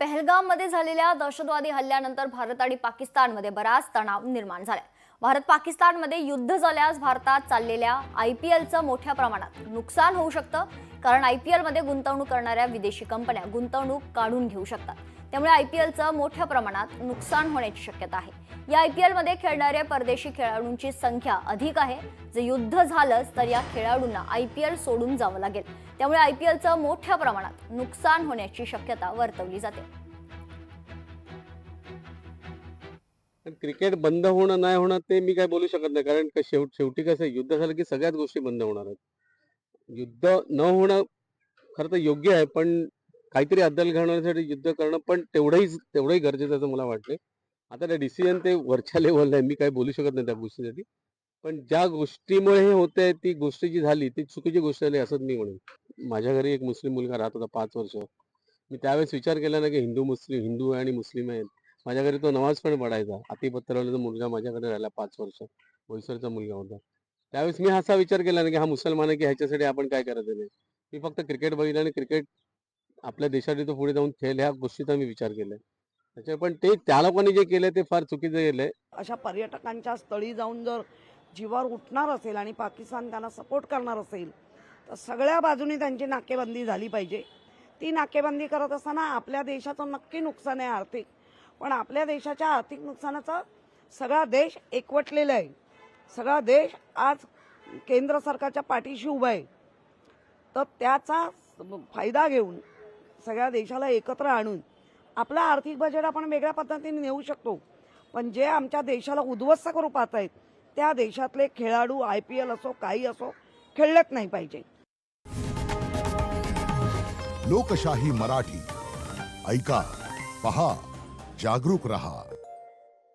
पहलगाममध्ये झालेल्या दहशतवादी हल्ल्यानंतर भारत आणि पाकिस्तानमध्ये बराच तणाव निर्माण झालाय। भारत पाकिस्तानमध्ये युद्ध झाल्यास भारतात चाललेल्या IPLचं मोठ्या प्रमाणात नुकसान होऊ शकतं, कारण IPL मध्ये गुंतवणूक करणाऱ्या विदेशी कंपन्या गुंतवणूक काढून घेऊ शकतात। त्यामुळे IPLचं मोठ्या प्रमाणात नुकसान होण्याची शक्यता आहे। या IPL मध्ये खेळणाऱ्या परदेशी खेळाडूंची संख्या अधिक आहे। जे युद्ध झालंच तर या खेळाडूंना IPL सोडून जावं लागेल। त्यामुळे IPLचं मोठ्या प्रमाणात नुकसान होण्याची शक्यता वर्तवली जाते। क्रिकेट बंद होणं नाही होणं ते मी काय बोलू शकत नाही, कारण शेवटी कसं आहे, युद्ध झालं की सगळ्याच गोष्टी बंद होणार आहेत। युद्ध न होणं खरं तर योग्य आहे, पण काहीतरी अद्दल घडवण्यासाठी युद्ध करणं पण तेवढंही गरजेचं आहे असं मला वाटतंय। आता ते डिसिजन ते वरच्या लेव्हलला आहे, मी काय बोलू शकत नाही त्या गोष्टीसाठी। पण ज्या गोष्टीमुळे हे होतंय ती गोष्ट जी झाली ती चुकीची गोष्ट झाली असंच मी म्हणेन। माझ्या घरी एक मुस्लिम मुलगा राहत होता 5 वर्ष। मी त्यावेळेस विचार केला ना की हिंदू आहे आणि मुस्लिम आहेत। माझ्या घरी तो नमाज पण पढायचा। आतिफ पत्तरवालेचा मुलगा माझ्याकडे राहिला 5 वर्ष, बोईसरचा मुलगा होता। त्यावेळेस मी असा विचार केला ना की हा मुसलमान आहे की ह्याच्यासाठी आपण काय करायचं नाही। मी फक्त क्रिकेट बघितलं आणि क्रिकेट आपल्या देशासाठी तो पुढे जाऊन खेळेल ह्या गोष्टीचा मी विचार केलाय। त्याच्या पण ते त्या लोकांनी जे केलंय ते फार चुकीचं केलंय। अशा पर्यटकांच्या स्थळी जाऊन जर जीवावर उठणार असेल आणि पाकिस्तान त्यांना सपोर्ट करणार असेल तर सगळ्या बाजूनी त्यांची नाकेबंदी झाली पाहिजे। ती नाकेबंदी करत असताना आपल्या देशाचं नक्की नुकसान आहे आर्थिक, पण आपल्या देशाच्या आर्थिक नुकसानाचा सगळा देश एकवटलेला आहे। सगळा देश आज केंद्र सरकारच्या पाठीशी उभा आहे। तर त्याचा फायदा घेऊन सगळ्या देशाला एकत्र आणून आपला आर्थिक बजेट आपण वेगळ्या पद्धतीने नेऊ शकतो। पण जे आमच्या देशाला उद्ध्वस्त करू पाहत आहेत त्या देशातले खेळाडू IPL असो काही असो खेळलेच नाही पाहिजे। लोकशाही मराठी ऐका, पहा, जागरूक रहा।